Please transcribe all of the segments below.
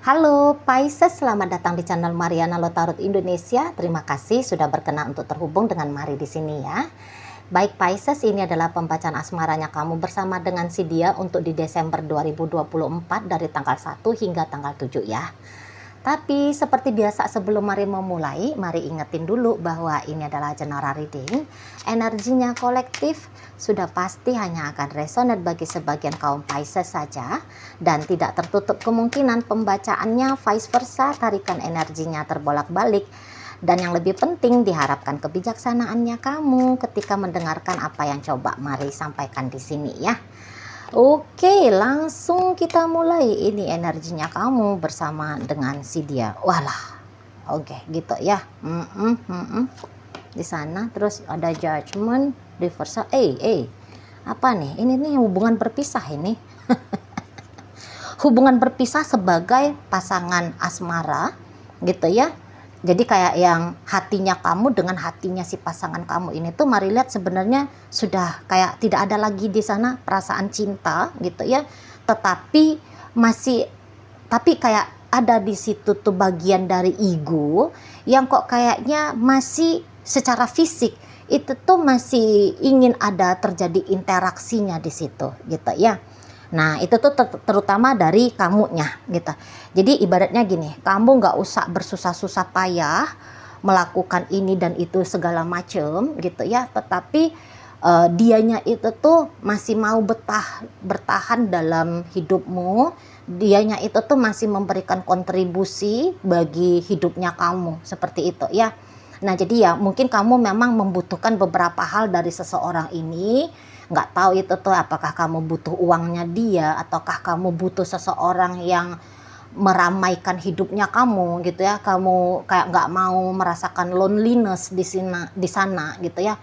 Halo Pisces, selamat datang di channel Mariana Lotarot Indonesia. Terima kasih sudah berkenan untuk terhubung dengan Mari di sini ya. Baik Pisces, ini adalah pembacaan asmaranya kamu bersama dengan si dia untuk di Desember 2024 dari tanggal 1 hingga tanggal 7 ya. Tapi seperti biasa sebelum Mari memulai, Mari ingetin dulu bahwa ini adalah general reading. Energinya kolektif, sudah pasti hanya akan resonate bagi sebagian kaum Pisces saja. Dan tidak tertutup kemungkinan pembacaannya vice versa, tarikan energinya terbolak-balik. Dan yang lebih penting diharapkan kebijaksanaannya kamu ketika mendengarkan apa yang coba Mari sampaikan di sini ya. Oke, langsung kita mulai. Ini energinya kamu bersama dengan si dia. Walah, oke gitu ya. Di sana terus ada judgment, reversal. Apa nih? Ini nih hubungan berpisah ini. Hubungan berpisah sebagai pasangan asmara, gitu ya. Jadi kayak yang hatinya kamu dengan hatinya si pasangan kamu ini tuh Mari lihat sebenarnya sudah kayak tidak ada lagi di sana perasaan cinta gitu ya. Tetapi kayak ada di situ tuh bagian dari ego yang kok kayaknya masih secara fisik itu tuh masih ingin ada terjadi interaksinya di situ gitu ya. Nah itu tuh terutama dari kamunya gitu. Jadi ibaratnya gini, kamu nggak usah bersusah-susah payah melakukan ini dan itu segala macem gitu ya. Tetapi dianya itu tuh masih mau bertahan dalam hidupmu. Dianya itu tuh masih memberikan kontribusi bagi hidupnya kamu seperti itu ya. Nah jadi ya mungkin kamu memang membutuhkan beberapa hal dari seseorang ini. Nggak tahu itu tuh apakah kamu butuh uangnya dia ataukah kamu butuh seseorang yang meramaikan hidupnya kamu gitu ya. Kamu kayak nggak mau merasakan loneliness di sana gitu ya.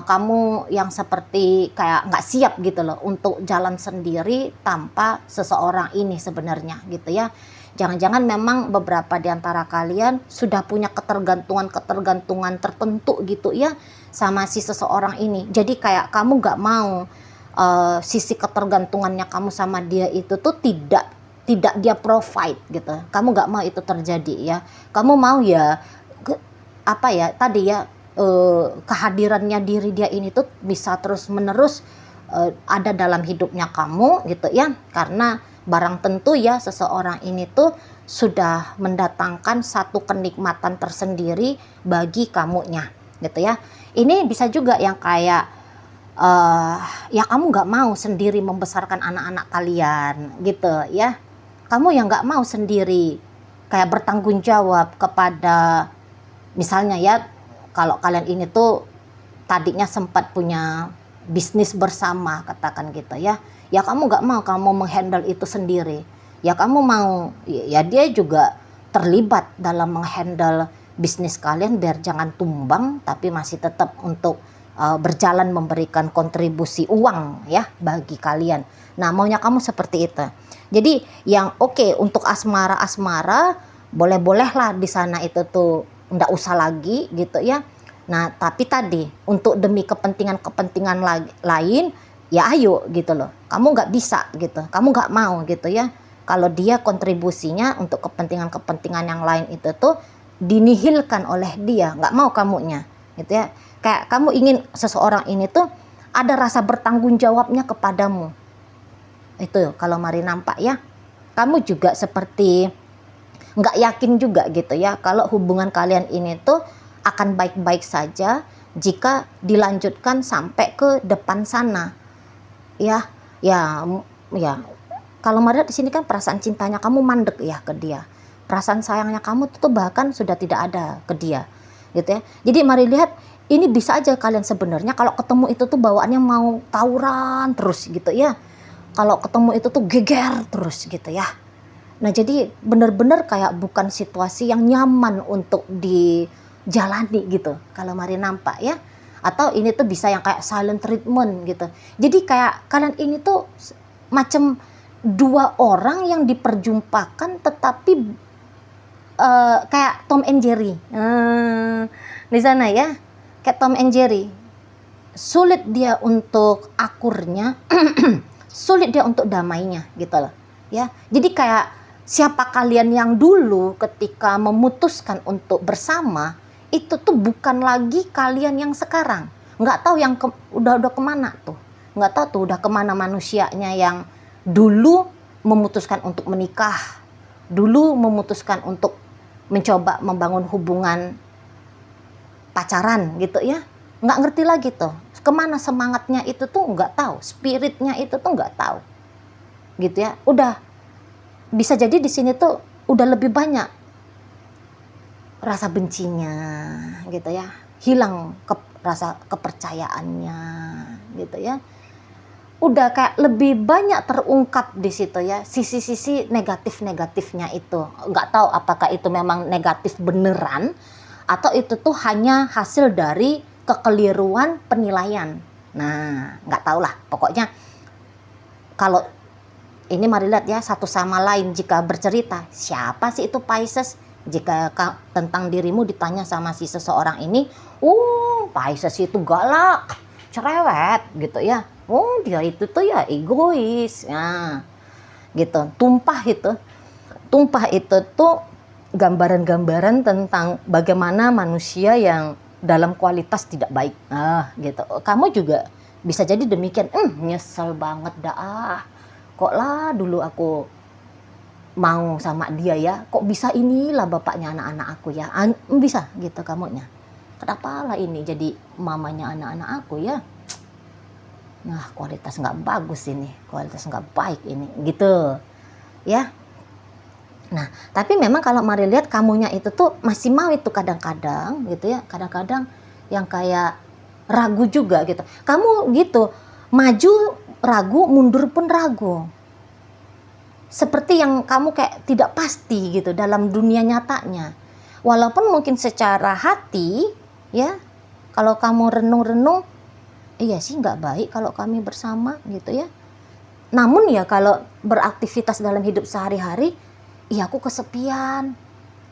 Kamu yang seperti kayak nggak siap gitu loh untuk jalan sendiri tanpa seseorang ini sebenarnya gitu ya. Jangan-jangan memang beberapa di antara kalian sudah punya ketergantungan tertentu gitu ya sama si seseorang ini. Jadi kayak kamu gak mau sisi ketergantungannya kamu sama dia itu tuh tidak dia provide gitu. Kamu gak mau itu terjadi ya. Kamu mau ya kehadirannya diri dia ini tuh bisa terus menerus ada dalam hidupnya kamu gitu ya. Karena barang tentu ya seseorang ini tuh sudah mendatangkan satu kenikmatan tersendiri bagi kamunya gitu ya. Ini bisa juga yang kayak ya kamu nggak mau sendiri membesarkan anak-anak kalian gitu ya. Kamu yang nggak mau sendiri kayak bertanggung jawab kepada misalnya ya, kalau kalian ini tuh tadinya sempat punya bisnis bersama katakan gitu ya. Ya kamu gak mau kamu menghandle itu sendiri. Ya kamu mau ya dia juga terlibat dalam menghandle bisnis kalian biar jangan tumbang tapi masih tetap untuk berjalan memberikan kontribusi uang ya bagi kalian. Nah maunya kamu seperti itu. Jadi yang oke, untuk asmara boleh-bolehlah di sana itu tuh nggak usah lagi gitu ya. Nah tapi tadi untuk demi kepentingan lain ya ayo gitu loh. Kamu nggak bisa gitu, kamu nggak mau gitu ya. Kalau dia kontribusinya untuk kepentingan yang lain itu tuh dinihilkan oleh dia, nggak mau kamunya gitu ya. Kayak kamu ingin seseorang ini tuh ada rasa bertanggung jawabnya kepadamu. Itu kalau Mari nampak ya. Kamu juga seperti nggak yakin juga gitu ya kalau hubungan kalian ini tuh akan baik-baik saja jika dilanjutkan sampai ke depan sana. Ya. Kalau Mari di sini kan perasaan cintanya kamu mandek ya ke dia. Perasaan sayangnya kamu tuh bahkan sudah tidak ada ke dia. Gitu ya. Jadi Mari lihat ini bisa aja kalian sebenarnya kalau ketemu itu tuh bawaannya mau tawuran terus gitu ya. Kalau ketemu itu tuh geger terus gitu ya. Nah jadi benar-benar kayak bukan situasi yang nyaman untuk dijalani gitu kalau Mari nampak ya. Atau ini tuh bisa yang kayak silent treatment gitu. Jadi kayak kalian ini tuh macam dua orang yang diperjumpakan tetapi kayak Tom and Jerry di sana ya, kayak Tom and Jerry. Sulit dia untuk akurnya, sulit dia untuk damainya gitu loh ya. Jadi kayak siapa kalian yang dulu ketika memutuskan untuk bersama, itu tuh bukan lagi kalian yang sekarang. Nggak tahu yang udah kemana tuh. Nggak tahu tuh udah kemana manusianya yang dulu memutuskan untuk menikah, dulu memutuskan untuk mencoba membangun hubungan pacaran gitu ya. Nggak ngerti lagi tuh. Kemana semangatnya itu tuh nggak tahu. Spiritnya itu tuh nggak tahu. Gitu ya. Udah bisa jadi di sini tuh udah lebih banyak rasa bencinya gitu ya. Hilang rasa kepercayaannya gitu ya. Udah kayak lebih banyak terungkap di situ ya, sisi-sisi negatif-negatifnya itu. Nggak tahu apakah itu memang negatif beneran atau itu tuh hanya hasil dari kekeliruan penilaian. Nah, nggak tahu lah. Pokoknya kalau ini mari lihat ya satu sama lain jika bercerita, siapa sih itu Pisces? Jika tentang dirimu ditanya sama si seseorang ini, Pisces itu galak, cerewet gitu ya. Dia itu tuh ya egois. Nah, gitu. Tumpah itu tuh gambaran-gambaran tentang bagaimana manusia yang dalam kualitas tidak baik. Gitu. Kamu juga bisa jadi demikian. Nyesel banget dah. Kok lah dulu aku mau sama dia ya. Kok bisa inilah bapaknya anak-anak aku ya. Bisa gitu kamunya. Kenapa lah ini jadi mamanya anak-anak aku ya. Nah, kualitas nggak bagus ini, kualitas nggak baik ini, gitu, ya. Nah, tapi memang kalau mari lihat kamunya itu tuh masih mau itu kadang-kadang, gitu ya, kadang-kadang yang kayak ragu juga gitu. Kamu gitu, maju ragu, mundur pun ragu. Seperti yang kamu kayak tidak pasti gitu dalam dunia nyatanya. Walaupun mungkin secara hati, ya, kalau kamu renung-renung, iya sih nggak baik kalau kami bersama gitu ya. Namun ya kalau beraktivitas dalam hidup sehari-hari, iya aku kesepian.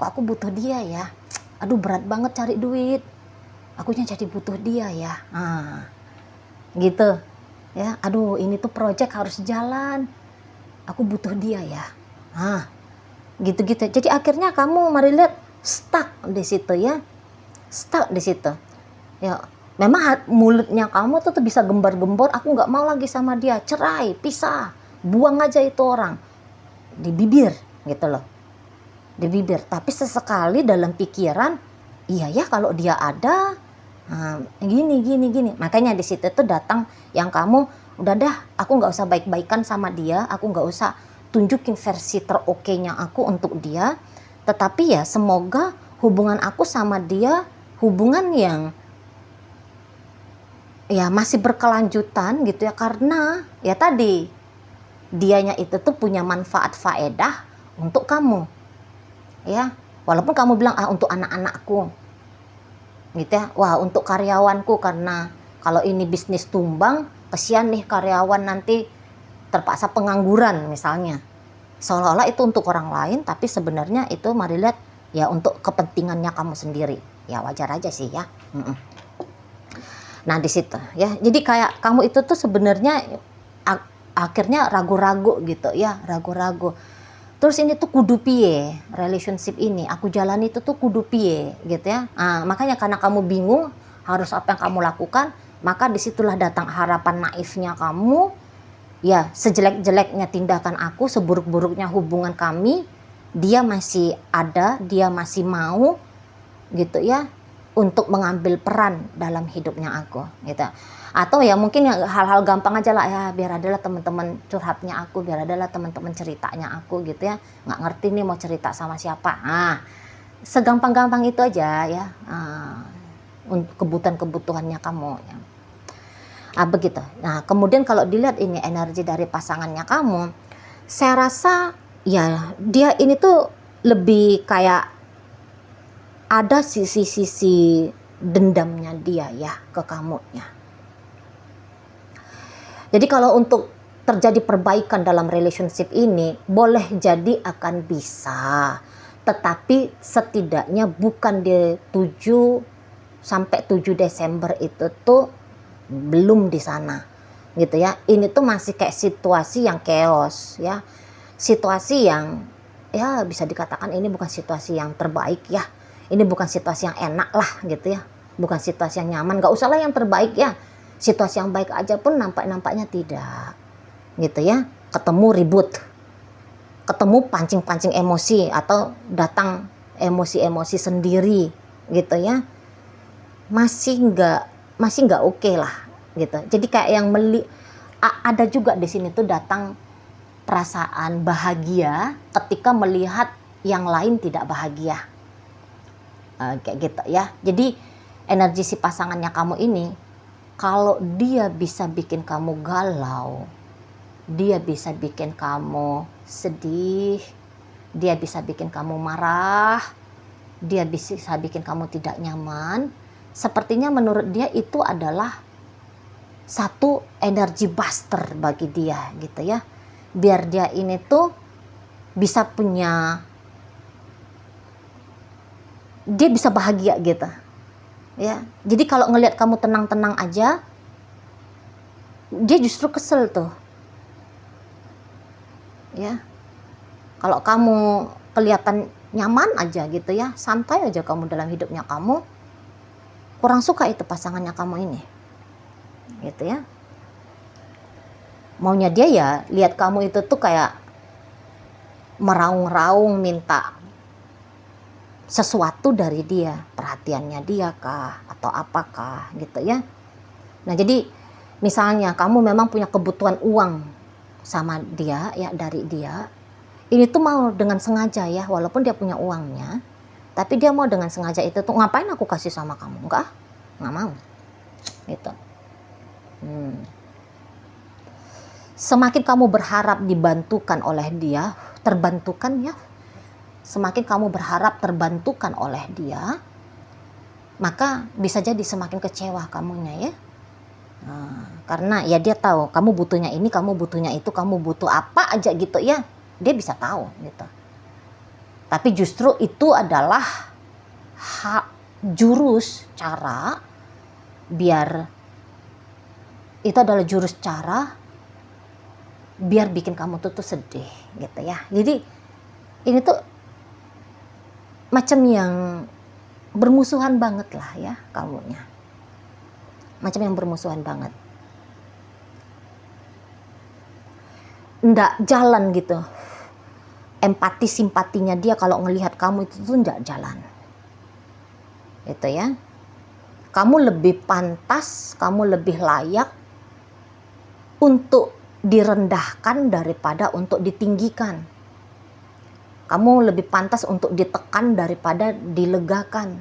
Kok aku butuh dia ya. Aduh berat banget cari duit. Akunya jadi butuh dia ya. Gitu. Ya, aduh ini tuh project harus jalan. Aku butuh dia ya. Gitu-gitu. Jadi akhirnya kamu mari lihat stuck di situ ya. Stuck di situ. Ya, memang mulutnya kamu tuh bisa gembar-gembor, aku nggak mau lagi sama dia, cerai, pisah, buang aja itu orang. Di bibir gitu loh. Di bibir. Tapi sesekali dalam pikiran, iya ya kalau dia ada, gini. Makanya di situ tuh datang yang kamu, udah dah, aku nggak usah baik-baikan sama dia, aku nggak usah tunjukin versi teroke-nya aku untuk dia. Tetapi ya semoga hubungan aku sama dia, hubungan yang ya masih berkelanjutan gitu ya, karena ya tadi dianya itu tuh punya manfaat faedah untuk kamu ya, walaupun kamu bilang untuk anak-anakku gitu ya, wah untuk karyawanku, karena kalau ini bisnis tumbang kesian nih karyawan nanti terpaksa pengangguran misalnya, seolah-olah itu untuk orang lain tapi sebenarnya itu mari lihat ya untuk kepentingannya kamu sendiri ya, wajar aja sih ya. Nah di situ ya, jadi kayak kamu itu tuh sebenarnya akhirnya ragu-ragu gitu ya, ragu-ragu. Terus ini tuh kudu piye relationship ini, aku jalani itu tuh kudu piye gitu ya. Makanya karena kamu bingung harus apa yang kamu lakukan, maka disitulah datang harapan naifnya kamu. Ya sejelek-jeleknya tindakan aku, seburuk-buruknya hubungan kami, dia masih ada, dia masih mau gitu ya, untuk mengambil peran dalam hidupnya aku gitu. Atau ya mungkin yang hal-hal gampang aja lah ya, biar adalah teman-teman curhatnya aku, biar adalah teman-teman ceritanya aku gitu ya, nggak ngerti nih mau cerita sama siapa. Segampang-gampang itu aja ya, untuk kebutuhan-kebutuhannya kamu ya. Begitu. Nah kemudian kalau dilihat ini energi dari pasangannya kamu, saya rasa ya dia ini tuh lebih kayak ada sisi-sisi dendamnya dia ya ke kamu ya. Jadi kalau untuk terjadi perbaikan dalam relationship ini, boleh jadi akan bisa, tetapi setidaknya bukan di 7 sampai 7 Desember itu tuh belum di sana gitu ya. Ini tuh masih kayak situasi yang chaos ya, situasi yang ya bisa dikatakan ini bukan situasi yang terbaik ya. Ini bukan situasi yang enak lah gitu ya. Bukan situasi yang nyaman. Gak usah lah yang terbaik ya. Situasi yang baik aja pun nampaknya tidak. Gitu ya. Ketemu ribut. Ketemu pancing-pancing emosi atau datang emosi-emosi sendiri gitu ya. Masih nggak oke lah gitu. Jadi kayak yang ada juga di sini tuh datang perasaan bahagia ketika melihat yang lain tidak bahagia. Kayak gitu ya. Jadi energi si pasangannya kamu ini, kalau dia bisa bikin kamu galau, dia bisa bikin kamu sedih, dia bisa bikin kamu marah, dia bisa bikin kamu tidak nyaman, sepertinya menurut dia itu adalah satu energi buster bagi dia gitu ya. Biar dia ini tuh bisa dia bisa bahagia gitu ya. Jadi kalau ngelihat kamu tenang-tenang aja, dia justru kesel tuh ya. Kalau kamu kelihatan nyaman aja gitu ya, santai aja kamu dalam hidupnya kamu, kurang suka itu pasangannya kamu ini gitu ya. Maunya dia ya lihat kamu itu tuh kayak meraung-raung minta sesuatu dari dia, perhatiannya dia kah atau apakah gitu ya. Nah jadi misalnya kamu memang punya kebutuhan uang sama dia ya, dari dia, ini tuh mau dengan sengaja ya, walaupun dia punya uangnya, tapi dia mau dengan sengaja itu tuh, ngapain aku kasih sama kamu, nggak mau gitu. Semakin kamu berharap dibantukan oleh dia, terbantukan ya, semakin kamu berharap terbantukan oleh dia, maka bisa jadi semakin kecewa kamunya ya. Karena ya dia tahu kamu butuhnya ini, kamu butuhnya itu, kamu butuh apa aja gitu ya, dia bisa tahu gitu. Tapi justru itu adalah jurus cara biar bikin kamu tuh sedih gitu ya. Jadi ini tuh macam yang bermusuhan banget lah ya kamunya. Macam yang bermusuhan banget. Nggak jalan gitu. Empati simpatinya dia kalau ngelihat kamu itu tuh nggak jalan. Gitu ya. Kamu lebih pantas, kamu lebih layak untuk direndahkan daripada untuk ditinggikan. Kamu lebih pantas untuk ditekan daripada dilegakan.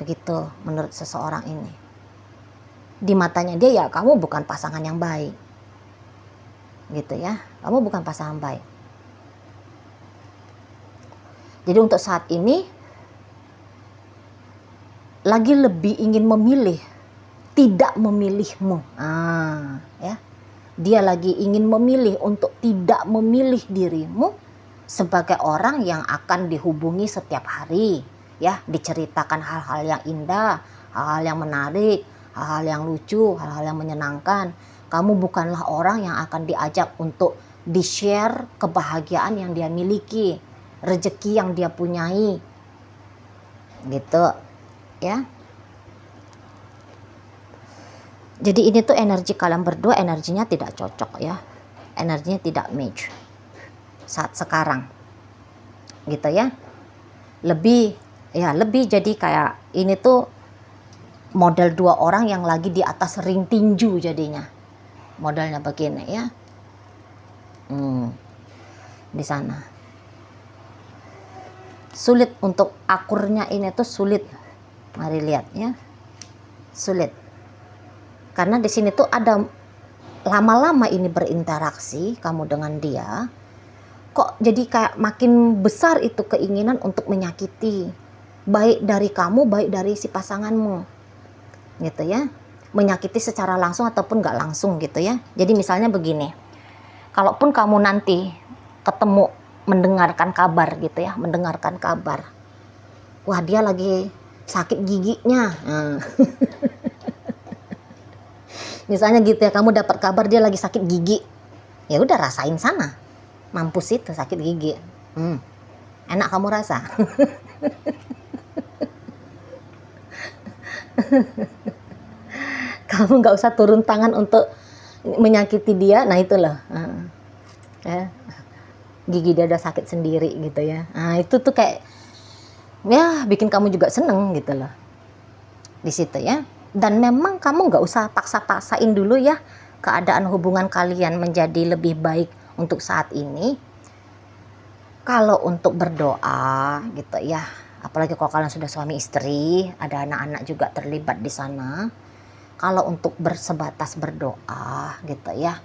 Begitu menurut seseorang ini. Di matanya dia ya kamu bukan pasangan yang baik. Gitu ya. Kamu bukan pasangan baik. Jadi untuk saat ini lagi lebih ingin memilih, tidak memilihmu. Ya. Dia lagi ingin memilih untuk tidak memilih dirimu sebagai orang yang akan dihubungi setiap hari, ya, diceritakan hal-hal yang indah, hal-hal yang menarik, hal-hal yang lucu, hal-hal yang menyenangkan. Kamu bukanlah orang yang akan diajak untuk di-share kebahagiaan yang dia miliki, rezeki yang dia punyai. Gitu, ya. Jadi ini tuh energi kalian berdua, energinya tidak cocok ya. Energinya tidak match saat sekarang. Gitu ya. Lebih jadi kayak ini tuh model dua orang yang lagi di atas ring tinju jadinya. Modelnya begini ya. Di sana. Sulit untuk akurnya ini tuh sulit. Mari lihat ya. Sulit. Karena di sini tuh ada lama-lama ini berinteraksi kamu dengan dia, kok jadi kayak makin besar itu keinginan untuk menyakiti, baik dari kamu, baik dari si pasanganmu, gitu ya, menyakiti secara langsung ataupun nggak langsung gitu ya. Jadi misalnya begini, kalaupun kamu nanti ketemu mendengarkan kabar gitu ya, mendengarkan kabar, wah dia lagi sakit giginya. Misalnya gitu ya, kamu dapat kabar dia lagi sakit gigi, ya udah rasain sana, Mampus itu sakit gigi. Enak kamu rasa? Kamu nggak usah turun tangan untuk menyakiti dia. Nah itu loh, ya, gigi dia udah sakit sendiri gitu ya. Nah itu tuh kayak ya bikin kamu juga seneng gitu loh di situ ya. Dan memang kamu nggak usah paksa-paksain dulu ya keadaan hubungan kalian menjadi lebih baik untuk saat ini. Kalau untuk berdoa gitu ya, apalagi kalau kalian sudah suami istri, ada anak-anak juga terlibat di sana. Kalau untuk bersebatas berdoa gitu ya,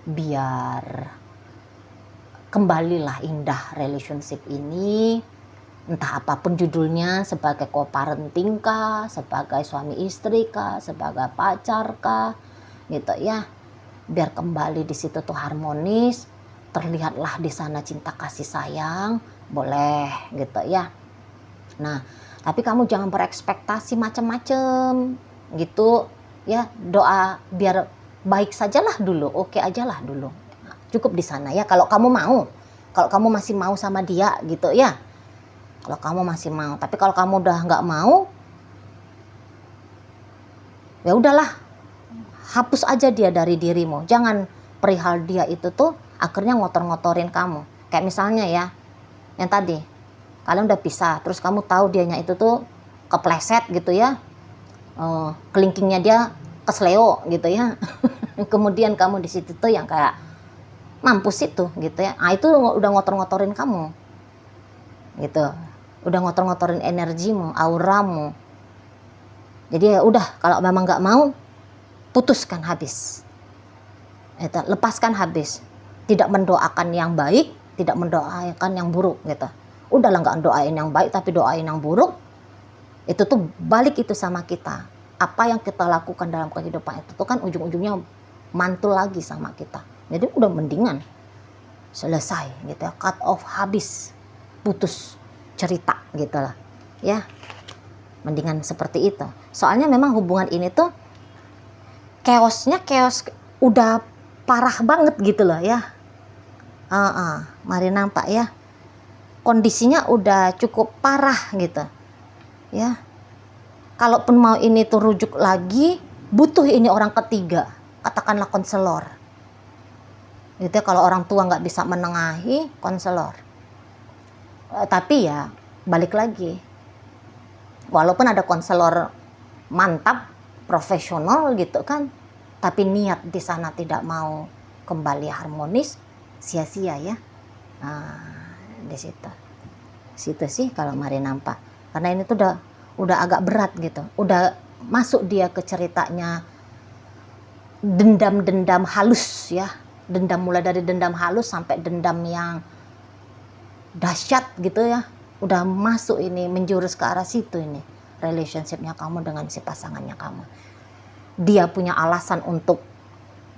biar kembalilah indah relationship ini, entah apapun judulnya, sebagai co-parenting kah, sebagai suami istri kah, sebagai pacar kah, gitu ya. Biar kembali di situ tuh harmonis, terlihatlah di sana cinta kasih sayang, boleh gitu ya. Nah, tapi kamu jangan berekspektasi macam-macam gitu ya. Doa biar baik sajalah dulu, oke ajalah dulu. Nah, cukup di sana ya kalau kamu mau. Kalau kamu masih mau sama dia gitu ya. Kalau kamu masih mau, tapi kalau kamu udah nggak mau, ya udahlah, hapus aja dia dari dirimu. Jangan perihal dia itu tuh akhirnya ngotor-ngotorin kamu. Kayak misalnya ya, yang tadi kalian udah pisah, terus kamu tahu dianya itu tuh kepleset gitu ya, kelingkingnya dia kesleo gitu ya. Kemudian kamu di situ tuh yang kayak mampus itu gitu ya. Ah itu udah ngotor-ngotorin kamu, gitu. Udah ngotor-ngotorin energimu, auramu. Jadi ya udah, kalau memang nggak mau, putuskan habis. Itu, lepaskan habis. Tidak mendoakan yang baik, tidak mendoakan yang buruk gitu. Udahlah nggak doain yang baik tapi doain yang buruk. Itu tuh balik itu sama kita. Apa yang kita lakukan dalam kehidupan itu tuh kan ujung-ujungnya mantul lagi sama kita. Jadi udah mendingan selesai gitu ya, cut off, habis, putus cerita gitu lah ya. Mendingan seperti itu. Soalnya memang hubungan ini tuh chaos udah parah banget gitu loh ya. Mari nampak ya, kondisinya udah cukup parah gitu ya. Kalaupun mau ini tuh rujuk lagi, butuh ini orang ketiga, katakanlah konselor gitu ya. Kalau orang tua nggak bisa menengahi, konselor. Tapi ya balik lagi, walaupun ada konselor mantap, profesional gitu kan, tapi niat di sana tidak mau kembali harmonis, sia-sia ya. Di situ sih kalau mari nampak, karena ini tuh udah agak berat gitu, udah masuk dia ke ceritanya dendam halus ya, dendam mulai dari dendam halus sampai dendam yang dahsyat gitu ya. Udah masuk ini, menjurus ke arah situ ini relationshipnya kamu dengan si pasangannya kamu. Dia punya alasan untuk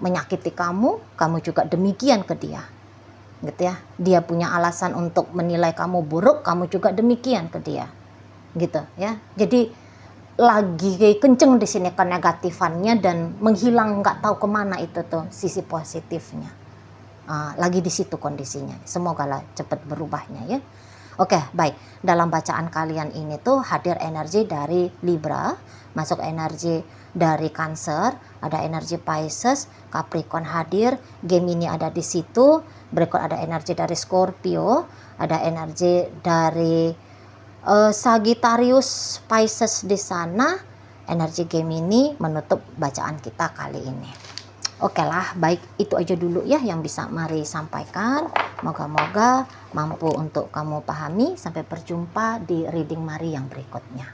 menyakiti kamu, kamu juga demikian ke dia gitu ya. Dia punya alasan untuk menilai kamu buruk, kamu juga demikian ke dia gitu ya. Jadi lagi kenceng di sini kenegatifannya dan menghilang, nggak tahu kemana itu tuh sisi positifnya. Lagi di situ kondisinya. Semoga lah cepat berubahnya ya. Oke, baik. Dalam bacaan kalian ini tuh hadir energi dari Libra, masuk energi dari Cancer, ada energi Pisces, Capricorn hadir, Gemini ada di situ, berikut ada energi dari Scorpio, ada energi dari Sagittarius, Pisces di sana, energi Gemini menutup bacaan kita kali ini. Oke lah, baik, itu aja dulu ya yang bisa Mari sampaikan. Moga-moga mampu untuk kamu pahami. Sampai berjumpa di reading Mari yang berikutnya.